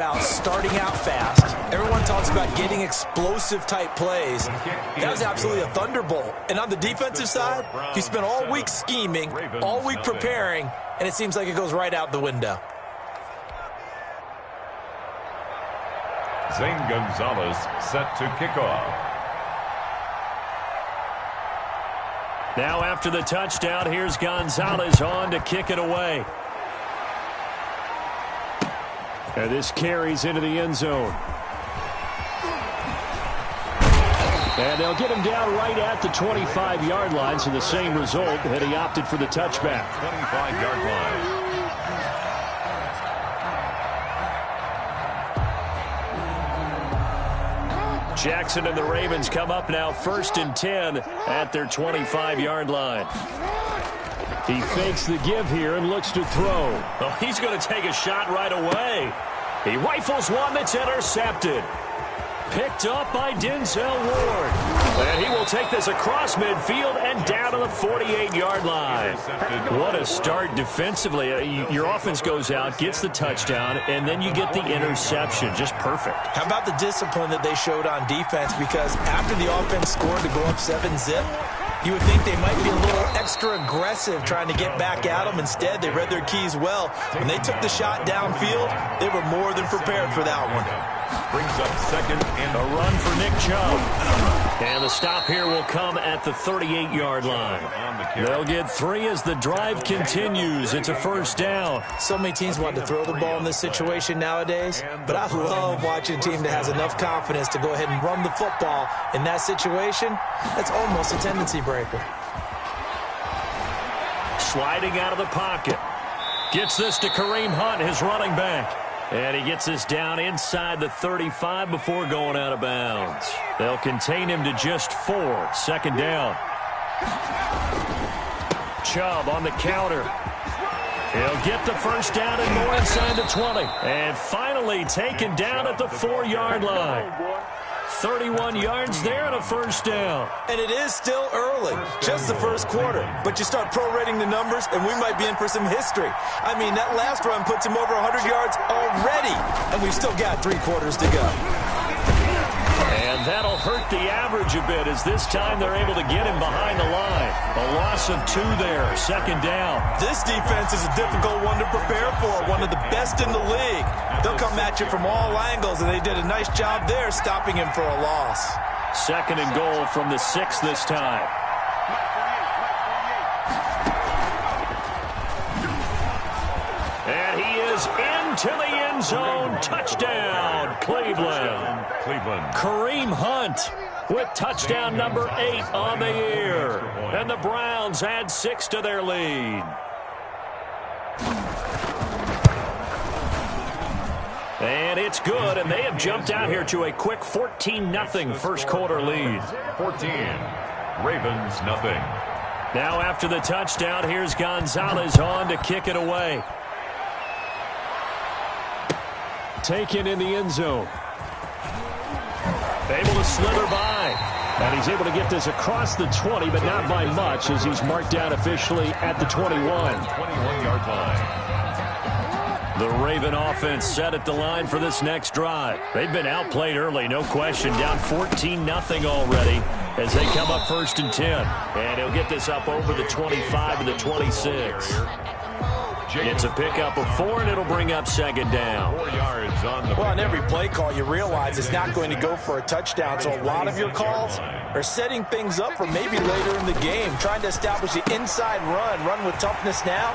About starting out fast. Everyone talks about getting explosive type plays. That was absolutely a thunderbolt. And on the defensive side, he spent all week scheming, all week preparing, and it seems like it goes right out the window. Zane Gonzalez set to kick off. Now after the touchdown, here's Gonzalez on to kick it away. And this carries into the end zone. And they'll get him down right at the 25-yard line, so the same result, and he opted for the touchback. 25-yard line. Jackson and the Ravens come up now 1st and 10 at their 25-yard line. He fakes the give here and looks to throw. Oh, he's going to take a shot right away. He rifles one that's intercepted. Picked up by Denzel Ward. And he will take this across midfield and down to the 48-yard line. What a start defensively. Your offense goes out, gets the touchdown, and then you get the interception. Just perfect. How about the discipline that they showed on defense? Because after the offense scored to go up 7-zip, you would think they might be a little extra aggressive trying to get back at them. Instead, they read their keys well. When they took the shot downfield, they were more than prepared for that one. Brings up 2nd and a run for Nick Chubb. And the stop here will come at the 38-yard line. They'll get 3 as the drive continues. It's a 1st down. So many teams want to throw the ball in this situation nowadays, but I love watching a team that has enough confidence to go ahead and run the football in that situation. That's almost a tendency breaker. Sliding out of the pocket. Gets this to Kareem Hunt, his running back. And he gets this down inside the 35 before going out of bounds. They'll contain him to just 4. 2nd down. Chubb on the counter. He'll get the 1st down and more inside the 20. And finally taken down at the 4-yard line. 31 yards there and a 1st down. And it is still early, just the 1st quarter. But you start prorating the numbers, and we might be in for some history. I mean, that last run puts him over 100 yards already, and we've still got 3 quarters to go. And that'll hurt the average a bit, as this time they're able to get him behind the line. A loss of 2 there, 2nd down. This defense is a difficult one to prepare for, one of the best in the league. They'll come at you from all angles, and they did a nice job there stopping him for a loss. 2nd and goal from the 6 this time. And he is into the end zone. Touchdown, Cleveland. Kareem Hunt with touchdown number 8 on the year. And the Browns add 6 to their lead. And it's good, and they have jumped out here to a quick 14-0 1st quarter lead. 14, Ravens nothing. Now after the touchdown, here's Gonzalez on to kick it away. Taken in the end zone. Able to slither by. And he's able to get this across the 20, but not by much, as he's marked down officially at the 21. 21-yard line. The Raven offense set at the line for this next drive. They've been outplayed early, no question. Down 14-0 already as they come up 1st and 10. And he'll get this up over the 25 to the 26. It's a pickup of 4, and it'll bring up 2nd down. 4 yards on the well, on every play call, you realize it's not going to go for a touchdown. So a lot of your calls are setting things up for maybe later in the game, trying to establish the inside run with toughness now,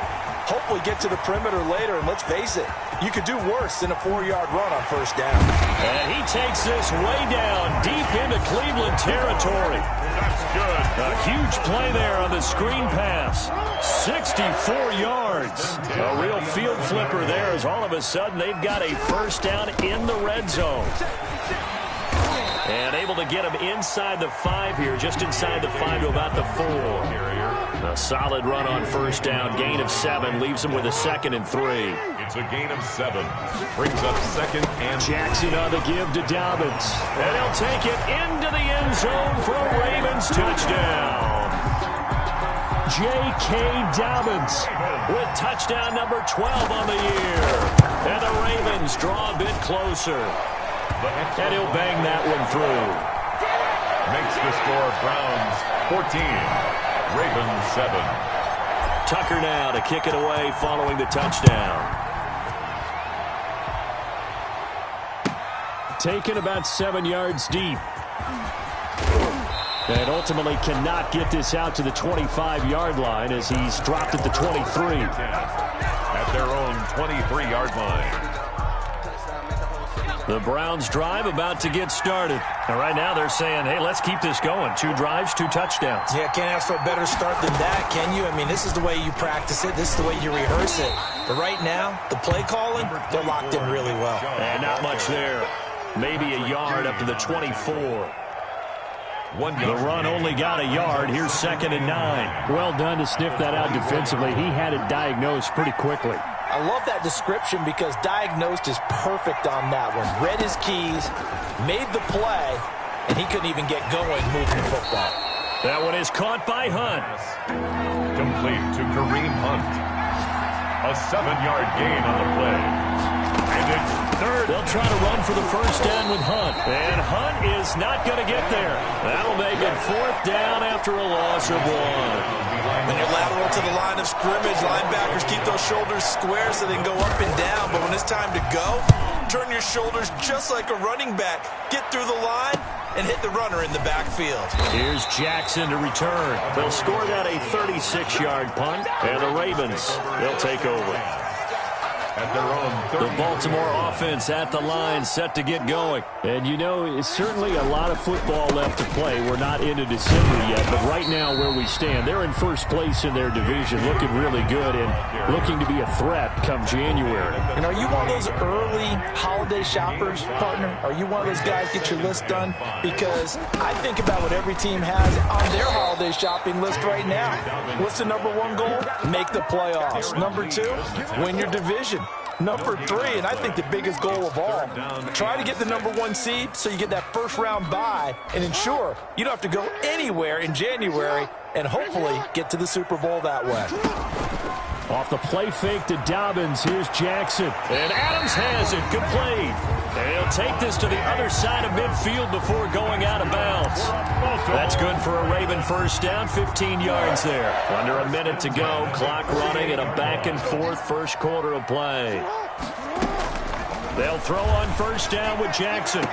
hopefully get to the perimeter later. And let's face it, you could do worse than a 4-yard run on 1st down. And he takes this way down deep into Cleveland territory. That's good. A huge play there on the screen pass. 64 yards. A real field flipper there, as all of a sudden they've got a 1st down in the red zone. And able to get him inside the 5 here, just inside the 5 to about the 4. A solid run on 1st down, gain of 7, leaves him with a 2nd and 3. It's a gain of 7. Brings up 2nd and Jackson on the give to Dobbins. And he'll take it into the end zone for a Ravens touchdown. J.K. Dobbins with touchdown number 12 on the year. And the Ravens draw a bit closer. And he'll bang that one through. Makes the score Browns 14, Ravens 7. Tucker now to kick it away following the touchdown. Taken about 7 yards deep. And ultimately cannot get this out to the 25-yard line as he's dropped at the 23. At their own 23-yard line. The Browns drive about to get started. And right now they're saying, hey, let's keep this going. 2 drives, 2 touchdowns. Yeah, can't ask for a better start than that, can you? I mean, this is the way you practice it. This is the way you rehearse it. But right now, the play calling, they're locked in really well. And not much there. Maybe a yard up to the 24. The run only got a yard. Here's 2nd and 9. Well done to sniff that out defensively. He had it diagnosed pretty quickly. I love that description because diagnosed is perfect on that one. Read his keys, made the play, and he couldn't even get going moving the football. That one is caught by Hunt. Complete to Kareem Hunt. A 7-yard gain on the play. And it's third. They'll try to run for the first down with Hunt. And Hunt is not going to get there. That'll make it 4th down after a loss of 1. When you're lateral to the line of scrimmage, linebackers keep those shoulders square so they can go up and down. But when it's time to go, turn your shoulders just like a running back. Get through the line and hit the runner in the backfield. Here's Jackson to return. They'll score that a 36-yard punt. And the Ravens, they'll take over. At their own the Baltimore offense at the line, set to get going. And, you know, it's certainly a lot of football left to play. We're not into December yet, but right now where we stand, they're in first place in their division, looking really good and looking to be a threat come January. And are you one of those early holiday shoppers, partner? Are you one of those guys get your list done? Because I think about what every team has on their holiday shopping list right now. What's the number 1 goal? Make the playoffs. Number 2, win your division. Number 3, and I think the biggest goal of all, try to get the number 1 seed so you get that first-round bye and ensure you don't have to go anywhere in January and hopefully get to the Super Bowl that way. Off the play fake to Dobbins, here's Jackson. And Adams has it, complete. And he'll take this to the other side of midfield before going out of bounds. That's good for a Raven first down, 15 yards there. Under a minute to go, clock running in a back-and-forth first quarter of play. They'll throw on first down with Jackson.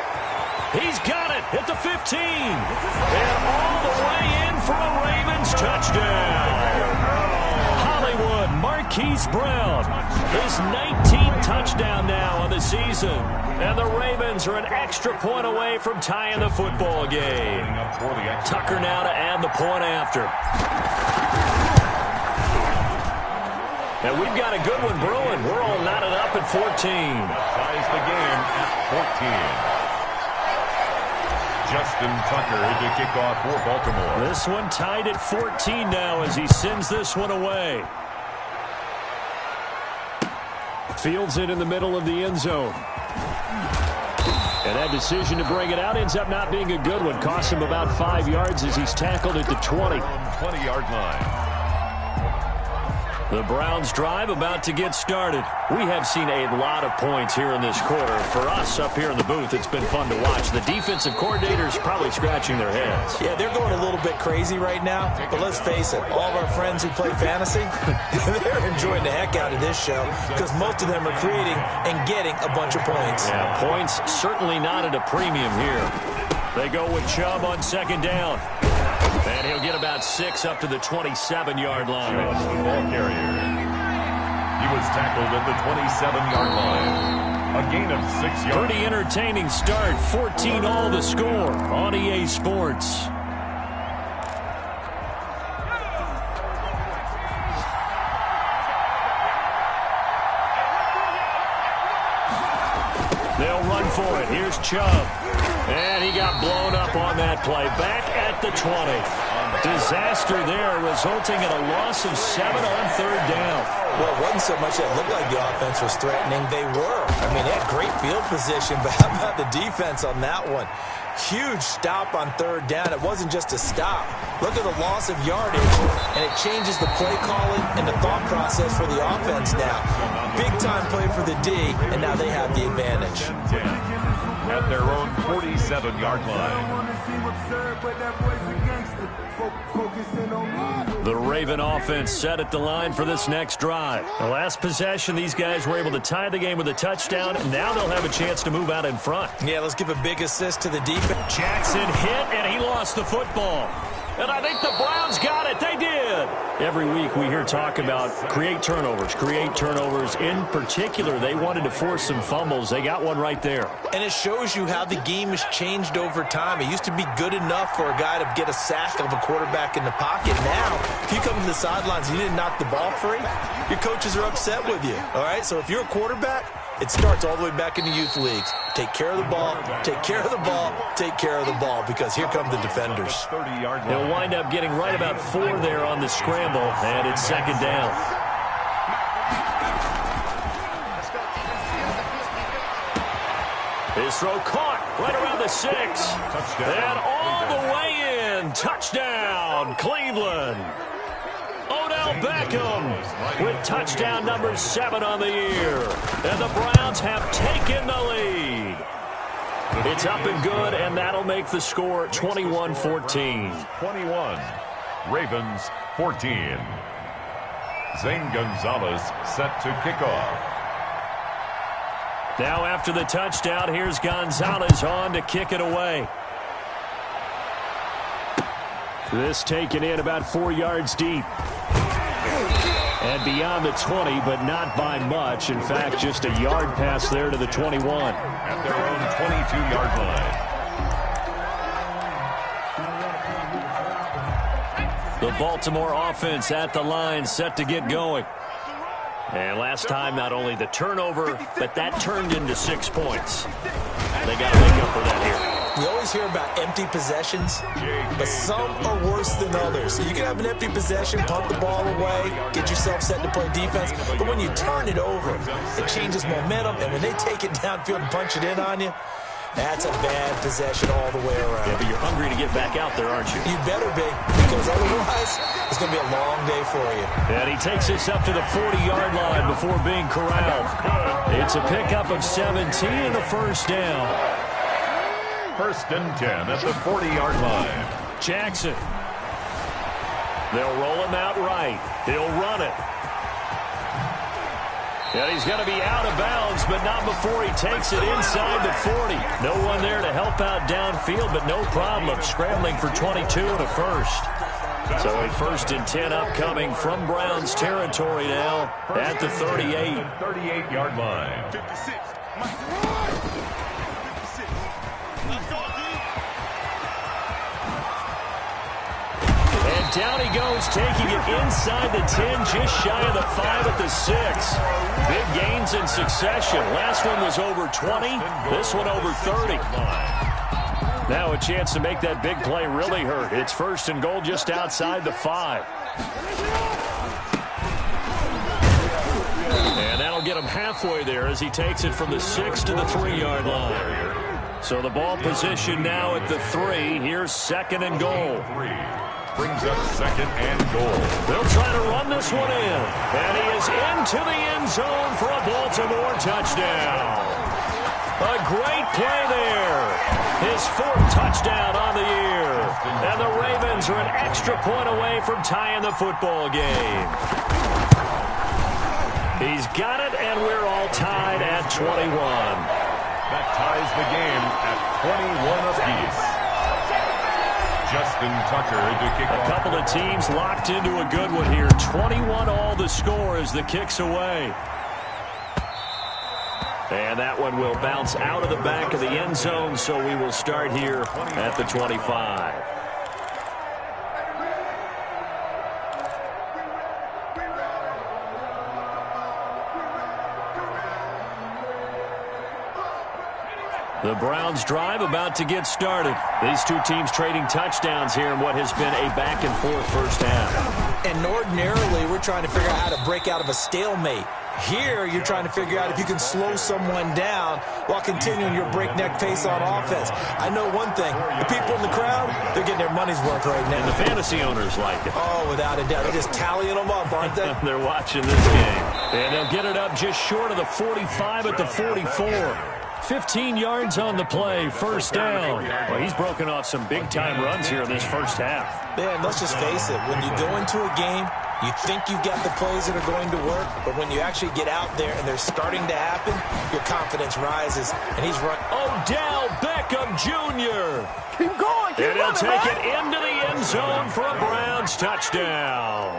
He's got it at the 15. And all the way in for a Ravens touchdown. Hollywood Marquise Brown, his 19th touchdown now on the season. And the Ravens are an extra point away from tying the football game. Tucker now to add the point after. And we've got a good one brewing. We're all knotted up at 14. Ties the game at 14. Justin Tucker to kick off for Baltimore. This one tied at 14 now as he sends this one away. Fields it in the middle of the end zone. And that decision to bring it out ends up not being a good one. Costs him about 5 yards as he's tackled at the 20. 20-yard line. The Browns drive about to get started. We have seen a lot of points here in this quarter. For us up here in the booth, it's been fun to watch. The defensive coordinators probably scratching their heads. Yeah, they're going a little bit crazy right now. But let's face it, all of our friends who play fantasy, they're enjoying the heck out of this show because most of them are creating and getting a bunch of points. Yeah, points certainly not at a premium here. They go with Chubb on 2nd down. And he'll get about 6 up to the 27-yard line. The ball carrier. He was tackled at the 27-yard line. A gain of 6 yards. Pretty entertaining start. 14-all the score on EA Sports. They'll run for it. Here's Chubb. And he got blown up on that play. Back at the 20. Disaster there, resulting in a loss of 7 on third down. Well, it wasn't so much that it looked like the offense was threatening. They were. I mean, they had great field position, but how about the defense on that one? Huge stop on third down. It wasn't just a stop. Look at the loss of yardage, and it changes the play calling and the thought process for the offense now. Big-time play for the D, and now they have the advantage. At their own 47-yard line. The Raven offense set at the line for this next drive. The last possession, these guys were able to tie the game with a touchdown, and now they'll have a chance to move out in front. Yeah, let's give a big assist to the defense. Jackson hit, and he lost the football. And I think the Browns got it. They did. Every week we hear talk about create turnovers. In particular, they wanted to force some fumbles. They got one right there. And it shows you how the game has changed over time. It used to be good enough for a guy to get a sack of a quarterback in the pocket. Now, if you come to the sidelines and you didn't knock the ball free, your coaches are upset with you. All right? So if you're a quarterback, it starts all the way back in the youth leagues. Take care of the ball, take care of the ball, take care of the ball, because here come the defenders. They'll wind up getting right about 4 there on the scramble, and it's second down. His throw caught right around the 6. And all the way in. Touchdown, Cleveland. Odell Beckham with touchdown number 7 on the year. And the Browns have taken the lead. It's up and good, and that'll make the score 21-14. 21. Ravens 14. Zane Gonzalez set to kick off. Now after the touchdown, here's Gonzalez on to kick it away. This taken in about 4 yards deep. And beyond the 20, but not by much. In fact, just a yard pass there to the 21. At their own 22-yard line. The Baltimore offense at the line, set to get going. And last time, not only the turnover, but that turned into 6 points. They got to make up for that here. We always hear about empty possessions, but some are worse than others. You can have an empty possession, punt the ball away, get yourself set to play defense, but when you turn it over, it changes momentum, and when they take it downfield and punch it in on you, that's a bad possession all the way around. Yeah, but you're hungry to get back out there, aren't you? You better be, because otherwise, it's going to be a long day for you. And he takes us up to the 40-yard line before being corralled. It's a pickup of 17 and a first down. First and 10 at the 40-yard line. Jackson. They'll roll him out right. He'll run it. And he's going to be out of bounds, but not before he takes it inside the 40. No one there to help out downfield, but no problem scrambling for 22 and a first. So a first and 10 upcoming from Browns territory now at the 38. 38-yard line. 56. Down he goes, taking it inside the 10, just shy of the 5 at the 6. Big gains in succession. Last one was over 20. This one over 30. Now a chance to make that big play really hurt. It's first and goal just outside the 5. And that'll get him halfway there as he takes it from the 6 to the 3-yard line. So the ball position now at the 3. Here's second and goal. Brings up second and goal. They'll try to run this one in. And he is into the end zone for a Baltimore touchdown. A great play there. His 4th touchdown on the year. And the Ravens are an extra point away from tying the football game. He's got it, and we're all tied at 21. That ties the game at 21 apiece. Justin Tucker to kick off. A couple of teams locked into a good one here. 21 all the score as the kick's away. And that one will bounce out of the back of the end zone, so we will start here at the 25. The Browns drive about to get started. These two teams trading touchdowns here in what has been a back-and-forth first half. And ordinarily, we're trying to figure out how to break out of a stalemate. Here, you're trying to figure out if you can slow someone down while continuing your breakneck pace on offense. I know one thing. The people in the crowd, they're getting their money's worth right now. And the fantasy owners like it. Oh, without a doubt. They're just tallying them up, aren't they? They're watching this game. And they'll get it up just short of the 45 at the 44. 15 yards on the play, first down. Well, he's broken off some big-time runs here in this first half. Man, let's just face it. When you go into a game, you think you've got the plays that are going to work, but when you actually get out there and they're starting to happen, your confidence rises, and he's run. Odell Beckham Jr. Keep going, keep and he'll running, take man. it into the end zone for a Browns touchdown.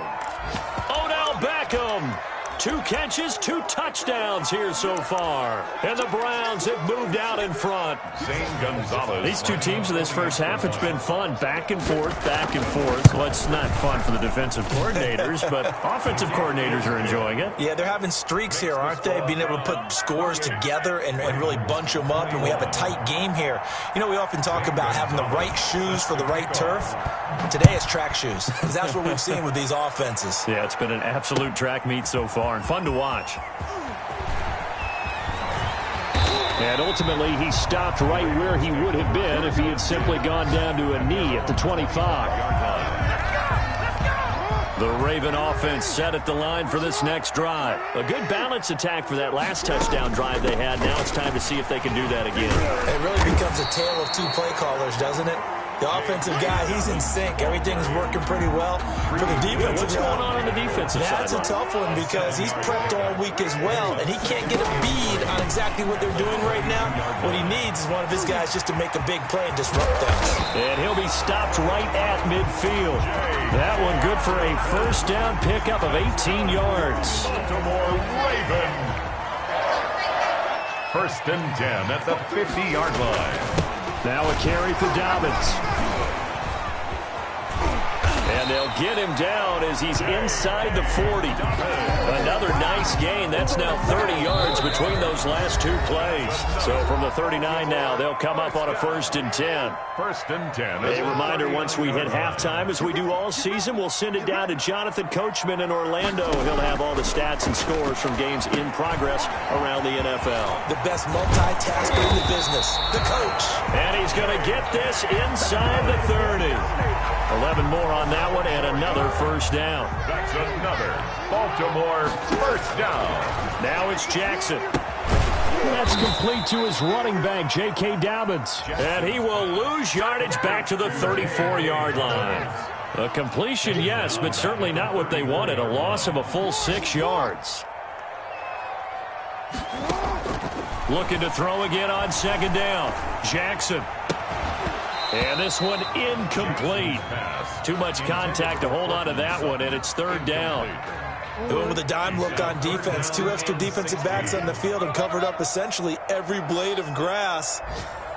Odell Beckham. 2 catches, 2 touchdowns here so far. And the Browns have moved out in front. Zane Gonzalez. These two teams in this first half, it's been fun. Back and forth, back and forth. Well, it's not fun for the defensive coordinators, but offensive coordinators are enjoying it. Yeah, they're having streaks here, aren't they? Being able to put scores together and really bunch them up, and we have a tight game here. You know, we often talk about having the right shoes for the right turf. Today it's track shoes, because that's what we've seen with these offenses. Yeah, it's been an absolute track meet so far, and fun to watch. And ultimately, he stopped right where he would have been if he had simply gone down to a knee at the 25. The Raven offense set at the line for this next drive. A good balance attack for that last touchdown drive they had. Now it's time to see if they can do that again. It really becomes a tale of 2 play callers, doesn't it? The offensive guy, he's in sync. Everything's working pretty well. For the defensive What's going on the defensive side? That's a tough one because he's prepped all week as well, and he can't get a bead on exactly what they're doing right now. What he needs is one of his guys just to make a big play and disrupt things. And he'll be stopped right at midfield. That one good for a first down pickup of 18 yards. Baltimore Raven. First and 10 at the 50-yard line. Now a carry for Dobbins. And they'll get him down as he's inside the 40. Another nice gain. That's now 30 yards between those last 2 plays. So from the 39 now, they'll come up on a first and 10. First and 10. A reminder, once we hit halftime, as we do all season, we'll send it down to Jonathan Coachman in Orlando. He'll have all the stats and scores from games in progress around the NFL. The best multitasker in the business, the coach. And he's going to get this inside the 30. 11 more on that one, and another first down. That's another Baltimore first down. Now it's Jackson. That's complete to his running back, J.K. Dobbins. And he will lose yardage back to the 34-yard line. A completion, yes, but certainly not what they wanted. A loss of a full 6 yards. Looking to throw again on second down. Jackson. And this one incomplete. Too much contact to hold on to that one, and it's third down. Going with a dime look on defense. 2 extra defensive backs on the field and covered up essentially every blade of grass.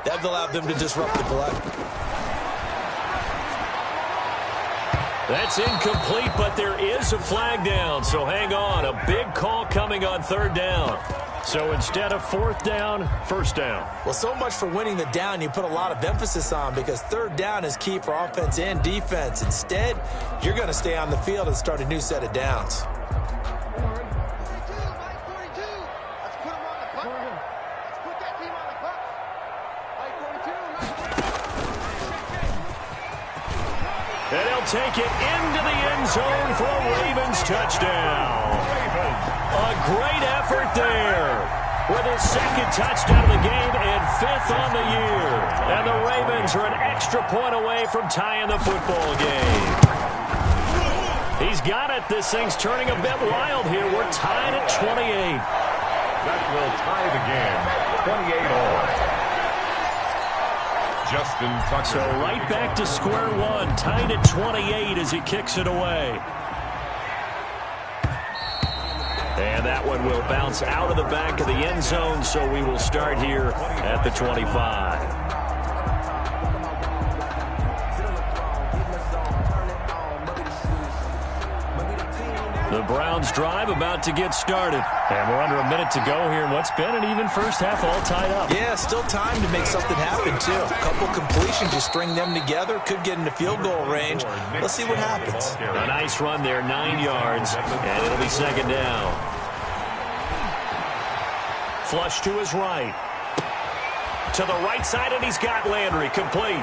That allowed them to disrupt the play. That's incomplete, but there is a flag down, so hang on. A big call coming on third down. So instead of fourth down, first down. Well, so much for winning the down you put a lot of emphasis on because third down is key for offense and defense. Instead, you're going to stay on the field and start a new set of downs. And he'll take it into the end zone for a Ravens touchdown. A great effort there with his second touchdown of the game and 5th on the year. And the Ravens are an extra point away from tying the football game. He's got it. This thing's turning a bit wild here. We're tied at 28. That will tie the game. 28 all. Justin Tucker. So right back to square one. Tied at 28 as he kicks it away. And that one will bounce out of the back of the end zone, so we will start here at the 25. The Browns drive about to get started. And we're under a minute to go here in what's been an even first half, all tied up. Yeah, still time to make something happen, too. A couple completions, you string them together, could get into field goal range. Let's see what happens. A nice run there, 9 yards, and it'll be second down. Flush to his right. To the right side, and he's got Landry complete.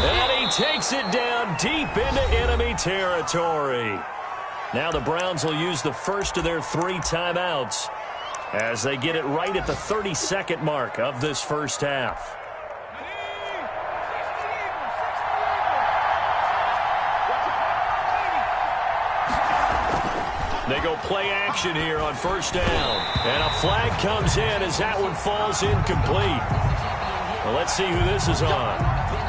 And he takes it down deep into enemy territory. Now the Browns will use the first of their 3 timeouts as they get it right at the 30-second mark of this first half. They go play action here on first down. And a flag comes in as that one falls incomplete. Well, let's see who this is on.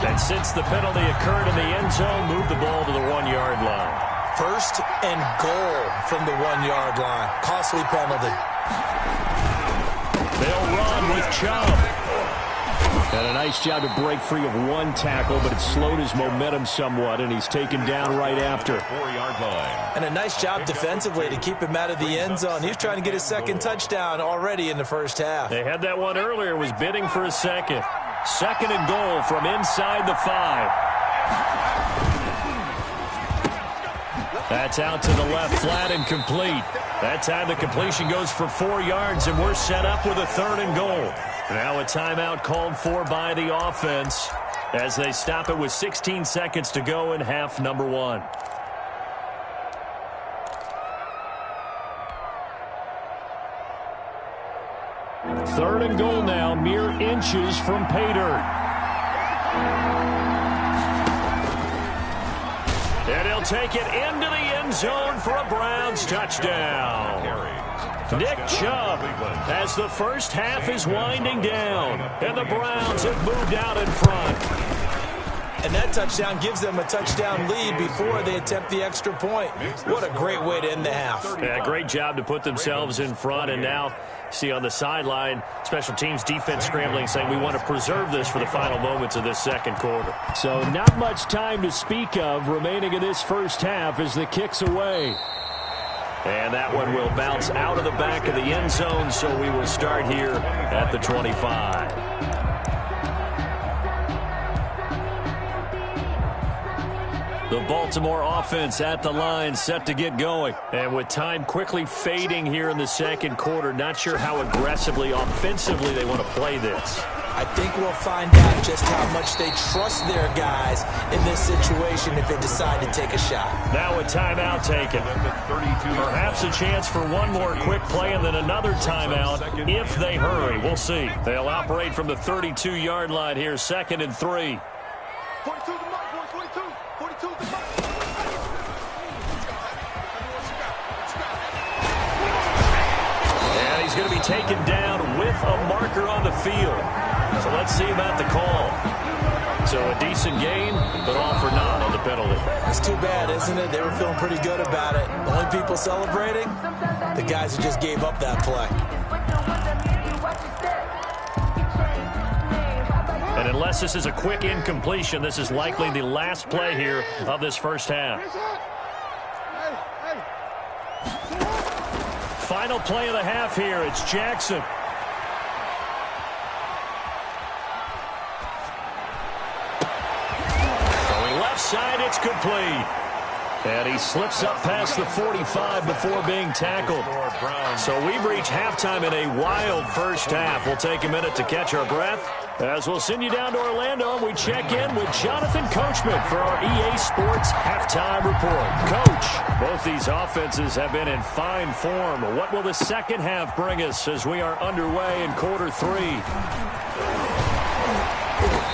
And since the penalty occurred in the end zone, move the ball to the 1-yard line. First and goal from the 1-yard line. Costly penalty. They'll run with Chubb. And a nice job to break free of one tackle, but it slowed his momentum somewhat, and he's taken down right after. 4-yard line. And a nice job defensively to keep him out of the end zone. He was trying to get his second touchdown already in the first half. They had that one earlier, was bidding for a second. Second and goal from inside the 5. That's out to the left, flat and complete. That time the completion goes for 4 yards, and we're set up with a third and goal. Now a timeout called for by the offense as they stop it with 16 seconds to go in half number 1. Third and goal now, mere inches from pay dirt. And he'll take it into the end zone for a Browns touchdown. Nick Chubb as the first half is winding down. And the Browns have moved out in front. And that touchdown gives them a touchdown lead before they attempt the extra point. What a great way to end the half. Yeah, great job to put themselves in front. And now, see on the sideline, special teams defense scrambling, saying we want to preserve this for the final moments of this second quarter. So not much time to speak of remaining in this first half as the kick's away. And that one will bounce out of the back of the end zone, so we will start here at the 25. The Baltimore offense at the line, set to get going. And with time quickly fading here in the second quarter, not sure how aggressively, offensively they want to play this. I think we'll find out just how much they trust their guys in this situation if they decide to take a shot. Now a timeout taken. Perhaps a chance for one more quick play and then another timeout if they hurry. We'll see. They'll operate from the 32-yard line here, second and 3. 42 to mark, 42. 42 to mark. And he's going to be taken down with a marker on the field. So let's see about the call. So a decent game, but all for naught on the penalty. It's too bad, isn't it? They were feeling pretty good about it. The only people celebrating, the guys who just gave up that play. And unless this is a quick incompletion, this is likely the last play here of this first half. Final play of the half here. It's Jackson. Going left side, it's complete. And he slips up past the 45 before being tackled. So we've reached halftime in a wild first half. We'll take a minute to catch our breath as we'll send you down to Orlando and we check in with Jonathan Coachman for our EA Sports Halftime Report. Coach, both these offenses have been in fine form. What will the second half bring us as we are underway in quarter 3?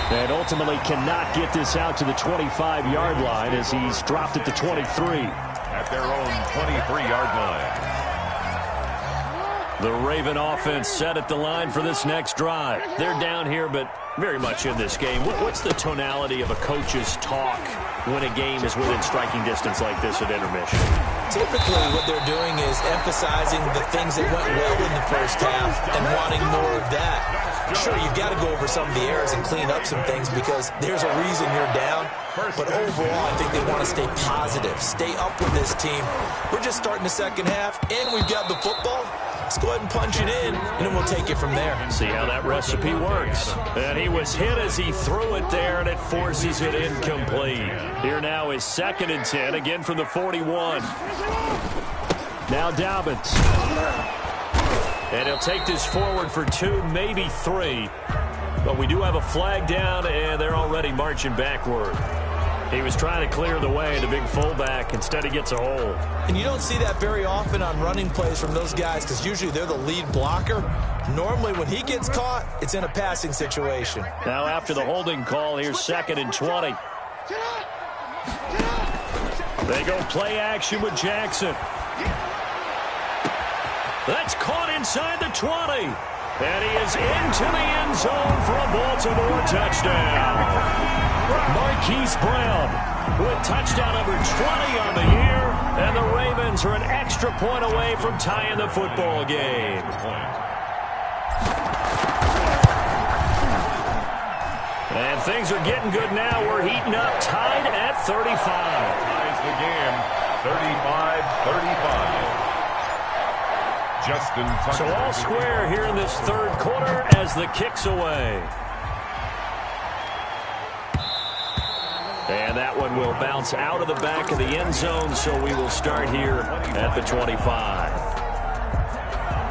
And ultimately cannot get this out to the 25-yard line as he's dropped at the 23. At their own 23-yard line. The Raven offense set at the line for this next drive. They're down here, but very much in this game. What's the tonality of a coach's talk when a game is within striking distance like this at intermission? Typically, what they're doing is emphasizing the things that went well in the first half and wanting more of that. Sure, you've got to go over some of the errors and clean up some things because there's a reason you're down. But overall, I think they want to stay positive, stay up with this team. We're just starting the second half, and we've got the football. Let's go ahead and punch it in, and then we'll take it from there. See how that recipe works. And he was hit as he threw it there, and it forces it incomplete. Here now is 2nd and 10, again from the 41. Now Dobbins. And he'll take this forward for 2, maybe 3. But we do have a flag down, and they're already marching backward. He was trying to clear the way, the big fullback. Instead, he gets a hold. And you don't see that very often on running plays from those guys because usually they're the lead blocker. Normally, when he gets caught, it's in a passing situation. Now, after the holding call, here's 2nd and 20. They go play action with Jackson. That's caught inside the 20. And he is into the end zone for a Baltimore touchdown. Marquise Brown with touchdown number 20 on the year. And the Ravens are an extra point away from tying the football game. And things are getting good now. We're heating up, tied at 35. Ties the game, 35-35. Justin Tucker. So all square here in this third quarter as the kick's away. And that one will bounce out of the back of the end zone, so we will start here at the 25.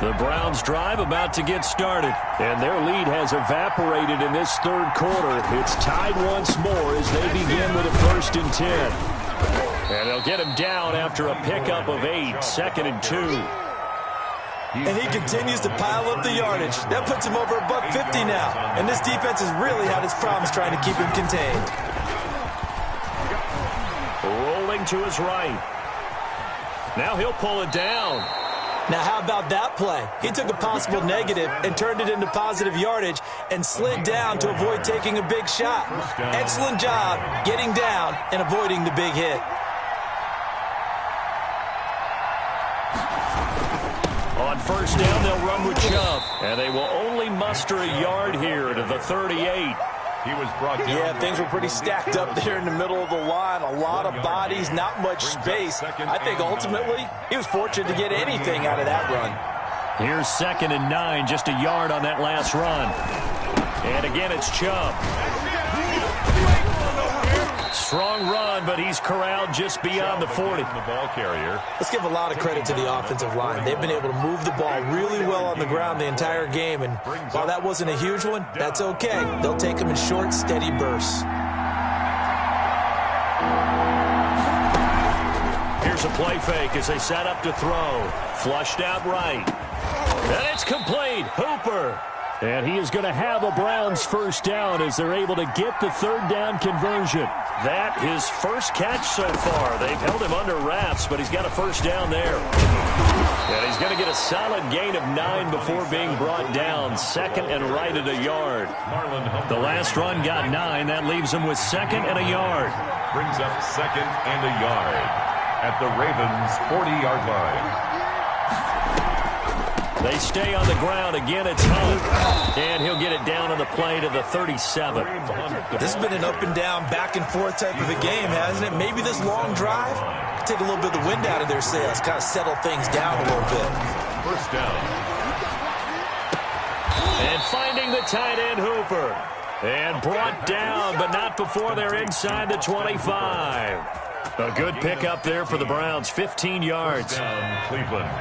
The Browns drive about to get started, and their lead has evaporated in this third quarter. It's tied once more as they begin with a 1st and 10. And they'll get him down after a pickup of 8, 2nd and 2. And he continues to pile up the yardage. That puts him over $150 now. And this defense has really had its problems trying to keep him contained. Rolling to his right. Now he'll pull it down. Now how about that play? He took a possible negative and turned it into positive yardage and slid down to avoid taking a big shot. Excellent job getting down and avoiding the big hit. On 1st down, they'll run with Chubb. And they will only muster a yard here to the 38. He was brought down. Yeah, things were pretty stacked up there in the middle of the line. A lot of bodies, not much space. I think ultimately he was fortunate to get anything out of that run. Here's 2nd and 9, just a yard on that last run. And again, it's Chubb. Strong run, but he's corralled just beyond the 40. The ball carrier. Let's give a lot of credit to the offensive line. They've been able to move the ball really well on the ground the entire game, and while that wasn't a huge one, that's okay. They'll take them in short, steady bursts. Here's a play fake as they set up to throw. Flushed out right. And it's complete. Hooper. And he is going to have a Browns 1st down as they're able to get the 3rd down conversion. That his first catch so far. They've held him under wraps, but he's got a 1st down there. And he's going to get a solid gain of 9 before being brought down. 2nd and right at a yard. The last run got 9. That leaves him with 2nd and a yard. Brings up 2nd and a yard at the Ravens' 40-yard line. They stay on the ground. Again, it's Hunt. And he'll get it down on the play to the 37. This has been an up and down, back and forth type of a game, hasn't it? Maybe this long drive could take a little bit of the wind out of their sails, kind of settle things down a little bit. 1st down. And finding the tight end, Hooper. And brought down, but not before they're inside the 25. A good pickup there for the Browns, 15 yards. Down, Cleveland.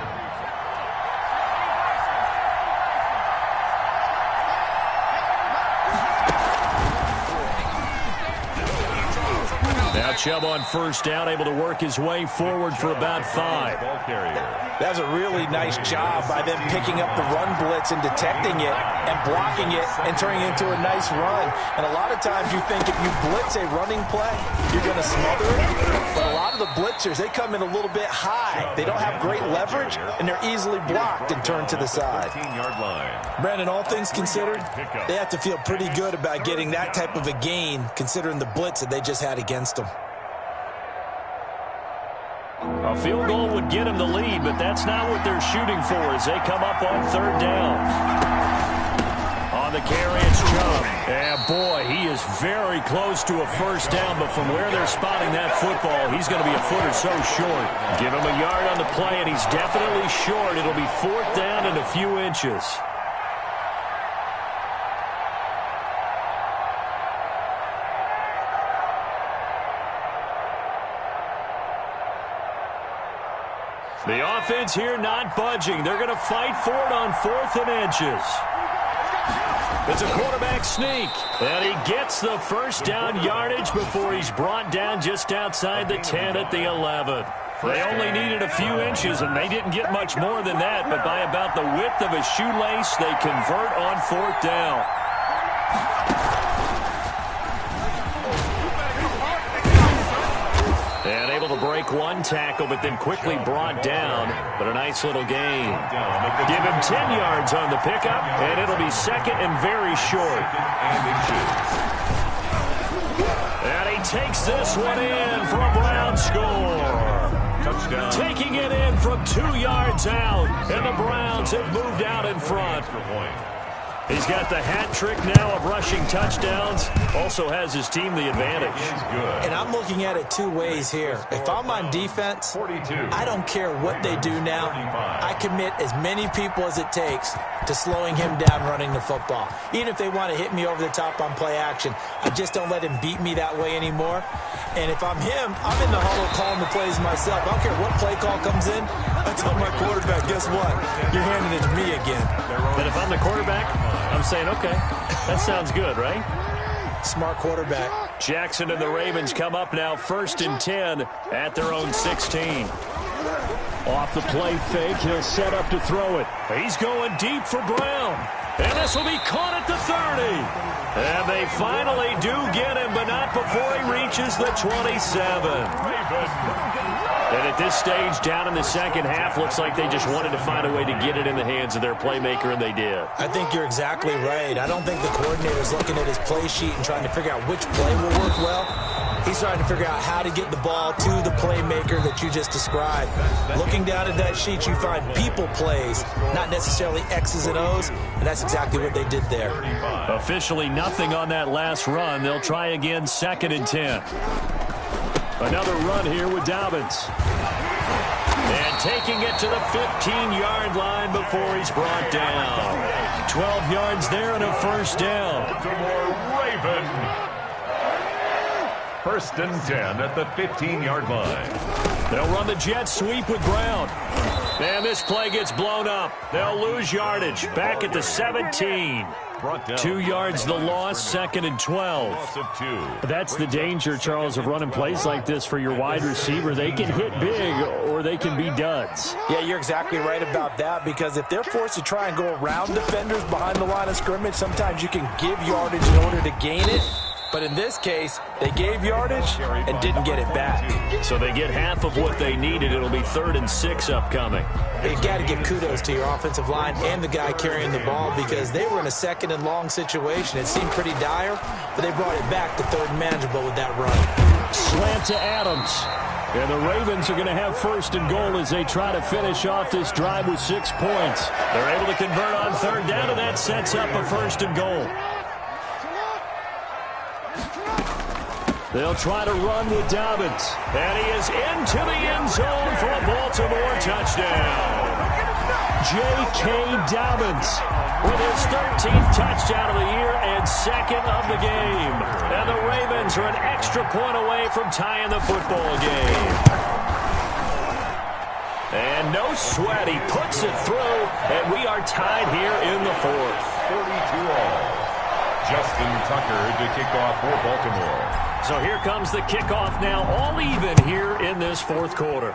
Now Chubb on 1st down, able to work his way forward for about 5. Ball carrier. That was a really nice job by them picking up the run blitz and detecting it and blocking it and turning it into a nice run. And a lot of times you think if you blitz a running play, you're going to smother it. But a lot of the blitzers, they come in a little bit high. They don't have great leverage, and they're easily blocked and turned to the side. 15-yard line. Brandon, all things considered, they have to feel pretty good about getting that type of a gain considering the blitz that they just had against them. A field goal would get him the lead, but that's not what they're shooting for as they come up on 3rd down. On the carry, it's Chubb. And boy, he is very close to a first down, but from where they're spotting that football, he's going to be a foot or so short. Give him a yard on the play, and he's definitely short. It'll be fourth down and a few inches. The offense here not budging. They're going to fight for it on 4th and inches. It's a quarterback sneak, and he gets the first down yardage before he's brought down just outside the 10 at the 11. They only needed a few inches, and they didn't get much more than that, but by about the width of a shoelace, they convert on 4th down. And able to break one tackle, but then quickly brought down. But a nice little gain. Give him 10 yards on the pickup, and it'll be second and very short. And he takes this one in for a Brown score. Touchdown. Taking it in from 2 yards out, and the Browns have moved out in front. He's got the hat trick now of rushing touchdowns. Also has his team the advantage. And I'm looking at it two ways here. If I'm on defense, I don't care what they do now. I commit as many people as it takes to slowing him down running the football. Even if they want to hit me over the top on play action, I just don't let him beat me that way anymore. And if I'm him, I'm in the huddle calling the plays myself. I don't care what play call comes in. I tell my quarterback, guess what? You're handing it to me again. And if I'm the quarterback, I'm saying, okay, that sounds good, right? Smart quarterback. Jackson and the Ravens come up now 1st and 10 at their own 16. Off the play fake, he'll set up to throw it. He's going deep for Brown. And this will be caught at the 30. And they finally do get him, but not before he reaches the 27. And at this stage, down in the second half, looks like they just wanted to find a way to get it in the hands of their playmaker, and they did. I think you're exactly right. I don't think the coordinator's looking at his play sheet and trying to figure out which play will work well. He's trying to figure out how to get the ball to the playmaker that you just described. Looking down at that sheet, you find people plays, not necessarily X's and O's, and that's exactly what they did there. Officially nothing on that last run. They'll try again 2nd and 10. Another run here with Dobbins. And taking it to the 15-yard line before he's brought down. 12 yards there and a first down. Baltimore Raven. 1st and 10 at the 15-yard line. They'll run the jet sweep with Brown. And this play gets blown up. They'll lose yardage. Back at the 17. 2 yards the loss, 2nd and 12. That's the danger, Charles, of running plays like this for your wide receiver. They can hit big or they can be duds. Yeah, you're exactly right about that, because if they're forced to try and go around defenders behind the line of scrimmage, sometimes you can give yardage in order to gain it. But in this case, they gave yardage and didn't get it back. So they get half of what they needed. It'll be 3rd and 6 upcoming. You got to give kudos to your offensive line and the guy carrying the ball, because they were in a 2nd and long situation. It seemed pretty dire, but they brought it back to 3rd and manageable with that run. Slant to Adams. And the Ravens are going to have 1st and goal as they try to finish off this drive with 6 points. They're able to convert on 3rd down, and that sets up a 1st and goal. They'll try to run with Dobbins. And he is into the end zone for a Baltimore touchdown. J.K. Dobbins with his 13th touchdown of the year and 2nd of the game. And the Ravens are an extra point away from tying the football game. And no sweat, he puts it through, and we are tied here in the 4th. 42-all. Justin Tucker to kick off for Baltimore. So here comes the kickoff now, all even here in this 4th quarter.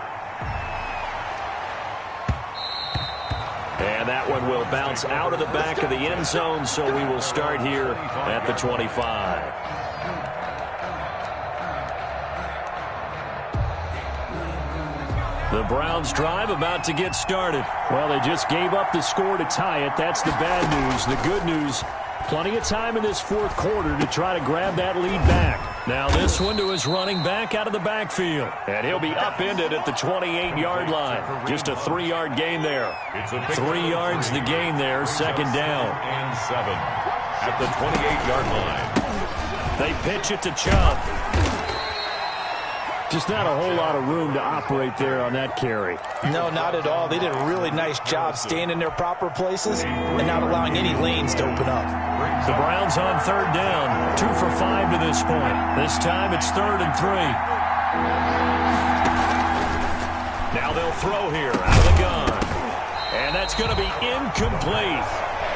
And that one will bounce out of the back of the end zone, so we will start here at the 25. The Browns drive about to get started. Well, they just gave up the score to tie it. That's the bad news. The good news, plenty of time in this 4th quarter to try to grab that lead back. Now this one to his running back out of the backfield. And he'll be upended at the 28-yard line. Just a 3-yard gain there. 3 yards the gain there, 2nd down. And 7. at the 28-yard line. They pitch it to Chubb. Just not a whole lot of room to operate there on that carry. No, not at all. They did a really nice job staying in their proper places and not allowing any lanes to open up. The Browns on third down. 2 for 5 to this point. This time it's 3rd and 3. Now they'll throw here out of the gun. And that's going to be incomplete.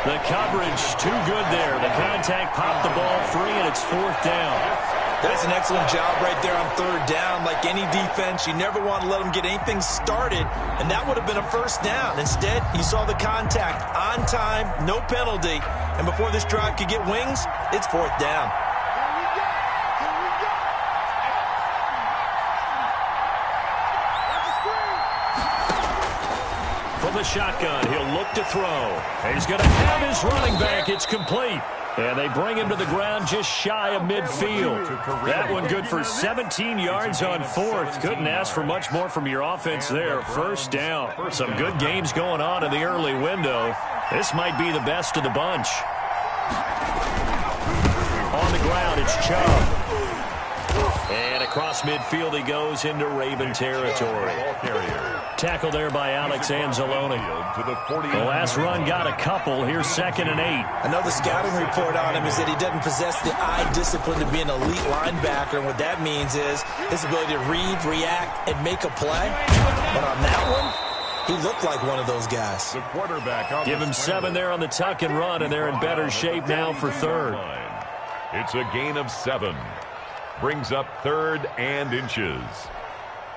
The coverage too good there. The contact popped the ball free, and it's 4th down. That's an excellent job right there on 3rd down. Like any defense, you never want to let them get anything started, and that would have been a 1st down. Instead, he saw the contact on time, no penalty, and before this drive could get wings, it's 4th down. From the shotgun, he'll look to throw. And he's going to have his running back. It's complete. And they bring him to the ground just shy of midfield. That one good for 17 yards on 4th. Couldn't ask for much more from your offense there. 1st down. Some good games going on in the early window. This might be the best of the bunch. On the ground, it's Chubb. And across midfield he goes into Raven territory. Tackle there by Alex Anzalone. The last run got a couple. Here's 2nd and 8. Another scouting report on him is that he doesn't possess the eye discipline to be an elite linebacker. And what that means is his ability to read, react, and make a play. But on that one, he looked like one of those guys. The quarterback Give him 7 there on the tuck and run, and they're in better shape now for 3rd. It's a gain of 7. Brings up 3rd and inches.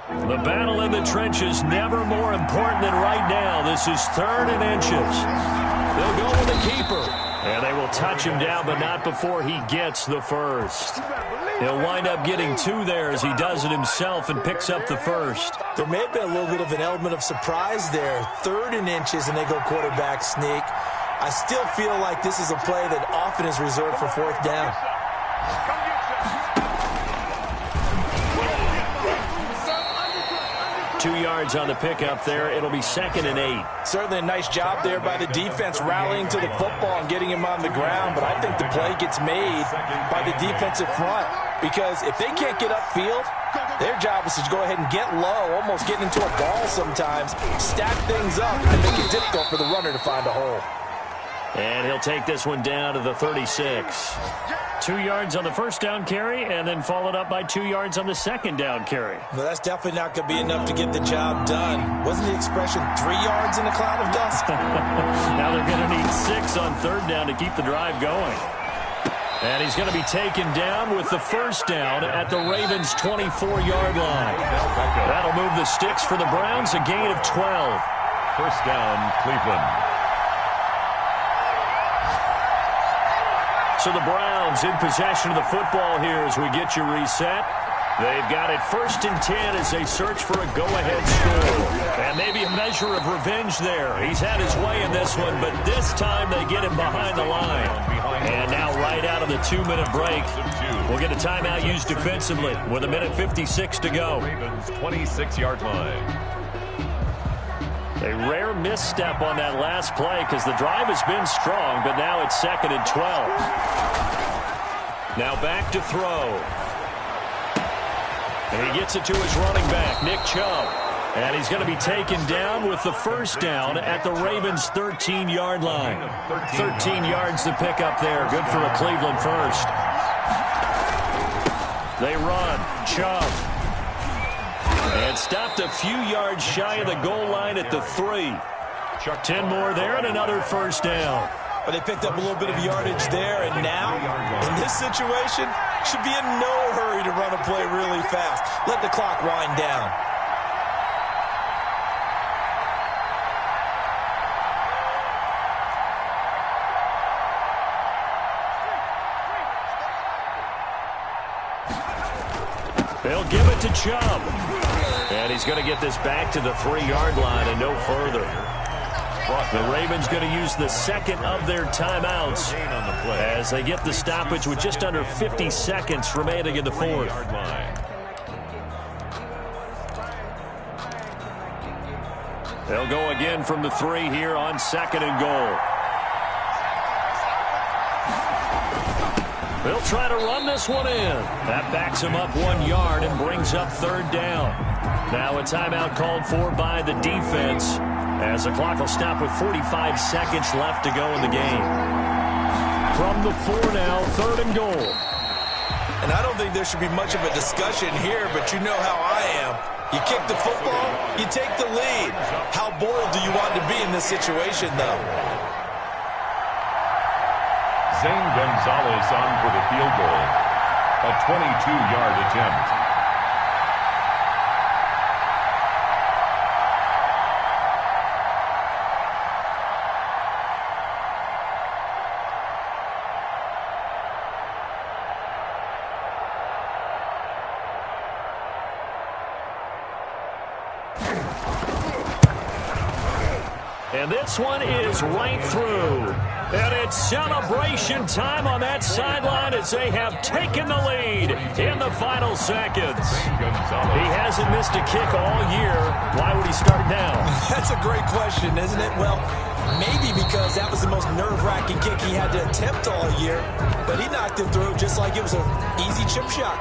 The battle in the trenches never more important than right now. This is 3rd and inches. They'll go with the keeper. And they will touch him down, but not before he gets the 1st. He'll wind up getting 2 there as he does it himself and picks up the 1st. There may have been a little bit of an element of surprise there. 3rd and inches, and they go quarterback sneak. I still feel like this is a play that often is reserved for 4th down. 2 yards on the pickup there. It'll be 2nd and 8. Certainly a nice job there by the defense rallying to the football and getting him on the ground, but I think the play gets made by the defensive front because if they can't get upfield, their job is to go ahead and get low, almost getting into a ball sometimes, stack things up, and make it difficult for the runner to find a hole. And he'll take this one down to the 36. 2 yards on the 1st down carry, and then followed up by 2 yards on the 2nd down carry. Well, that's definitely not going to be enough to get the job done. Wasn't the expression 3 yards in a cloud of dust? Now they're going to need 6 on 3rd down to keep the drive going. And he's going to be taken down with the 1st down at the Ravens' 24-yard line. That'll move the sticks for the Browns, a gain of 12. 1st down, Cleveland. So the Browns in possession of the football here as we get you reset. They've got it 1st and 10 as they search for a go-ahead score. And maybe a measure of revenge there. He's had his way in this one, but this time they get him behind the line. And now right out of the 2-minute break, we'll get a timeout used defensively with 1:56 to go. Ravens 26-yard line. A rare misstep on that last play because the drive has been strong, but now it's 2nd and 12. Now back to throw. And he gets it to his running back, Nick Chubb. And he's going to be taken down with the 1st down at the Ravens' 13-yard line. 13 yards to pick up there. Good for a Cleveland 1st. They run. Chubb. And stopped a few yards shy of the goal line at the 3. 10 more there and another 1st down. But they picked up a little bit of yardage there, and now, in this situation, should be in no hurry to run a play really fast. Let the clock wind down. They'll give it to Chubb. And he's going to get this back to the 3-yard line and no further. The Ravens going to use the 2nd of their timeouts as they get the stoppage with just under 50 seconds remaining in the 4th. They'll go again from the 3 here on 2nd and goal. They'll try to run this one in. That backs him up 1 yard and brings up third down. Now a timeout called for by the defense as the clock will stop with 45 seconds left to go in the game. From the 4 now, third and goal. And I don't think there should be much of a discussion here, but you know how I am. You kick the football, you take the lead. How bold do you want to be in this situation, though? Zane Gonzalez on for the field goal. A 22-yard attempt. And this one is right through. And it's celebration time on that sideline as they have taken the lead in the final seconds. He hasn't missed a kick all year. Why would he start now? That's a great question, isn't it? Well, maybe because that was the most nerve-wracking kick he had to attempt all year. But he knocked it through just like it was an easy chip shot.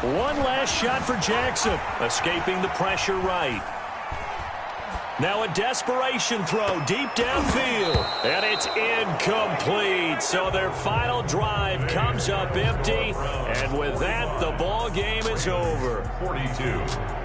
One last shot for Jackson, escaping the pressure right. Now a desperation throw deep downfield, and it's incomplete. So their final drive comes up empty, and with that, the ball game is over. 42.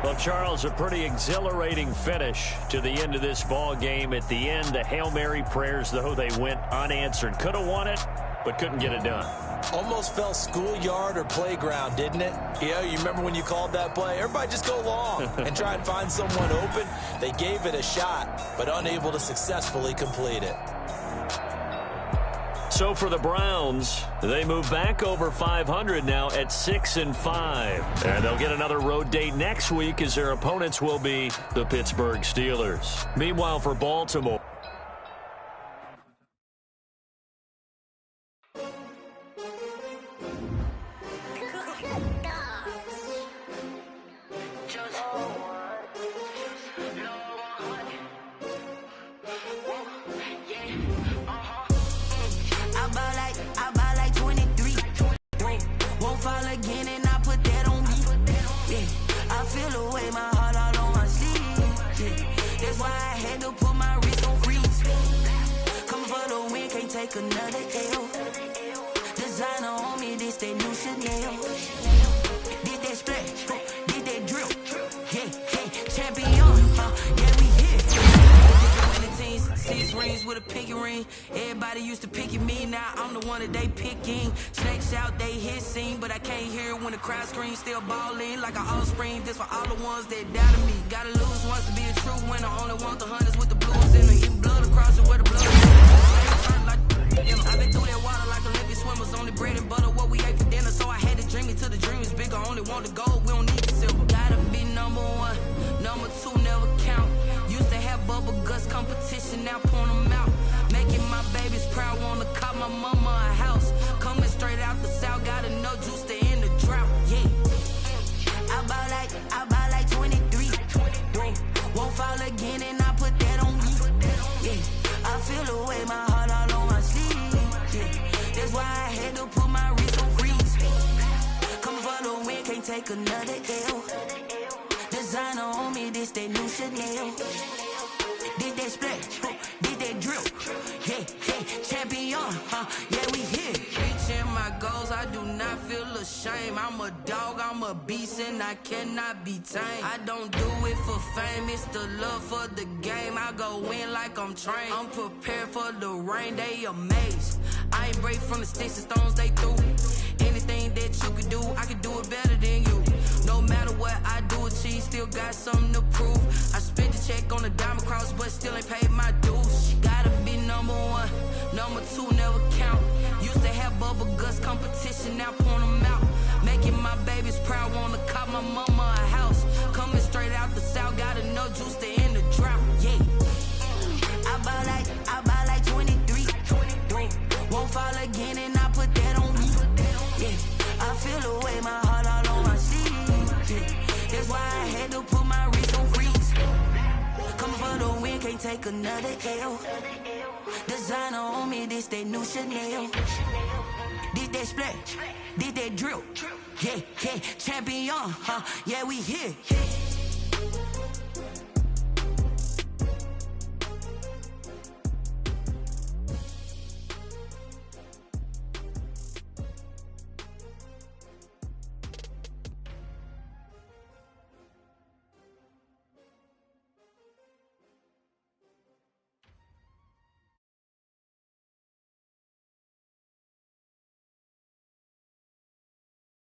Well, Charles, a pretty exhilarating finish to the end of this ball game. At the end, the Hail Mary prayers, though, they went unanswered. Could have won it, but couldn't get it done. Almost felt schoolyard or playground, didn't it? Yeah, you remember when you called that play? Everybody just go long and try and find someone open. They gave it a shot, but unable to successfully complete it. So for the Browns, they move back over 500 now at 6-5. And they'll get another road date next week as their opponents will be the Pittsburgh Steelers. Meanwhile, for Baltimore, another L. Designer on me, this that new Chanel. Did that splash, did that drill. Yeah, champion, yeah, we here. Winning teams, 6 rings with a pinky ring. Everybody used to picking me, now I'm the one that they picking. Snakes out, they hit scene, but I can't hear when the crowd screams. Still balling like an offspring. This for all the ones that doubted me. Gotta lose once to be a true winner. Only want the hunters with the blues in the eating blood across it where the blood is. I've been through that water like Olympic swimmers. Only bread and butter, what we ate for dinner. So I had to dream it till the dream is bigger. Only want the gold, we don't need the silver. Gotta be number 1, number 2 never count. Used to have bubble guts competition, now point them out. Making my babies proud, wanna cop my mama a house. Coming straight out the south, got enough juice to end the drought. Yeah, I buy like 23. Won't fall again and I put that on me. Yeah, I feel the way my heart all on my sleeve. That's why I had to put my wrist on freeze. Coming for the win, can't take another L. Designer on me, this that new Chanel. Did that splash, did that drill. Yeah, champion, yeah, we here. Reaching my goals, I do not feel ashamed. I'm a dog, I'm a beast, and I cannot be tamed. I don't do it for fame, it's the love for the game. I go in like I'm trained. I'm prepared for the rain, they amazed. I ain't break from the sticks and stones they threw. Anything that you could do, I could do it better than you. No matter what I do, achieve, still got something to prove. I spent the check on the diamond cross, but still ain't paid my dues. Gotta be number 1, number 2 never count. Used to have bubble guts competition, now point them out. Making my babies proud, wanna cop my mama a house. Coming straight out the south, got enough juice to take another L. Designer on me, this they new Chanel. This that splash, this that drill. Yeah, yeah, champion, yeah, we here.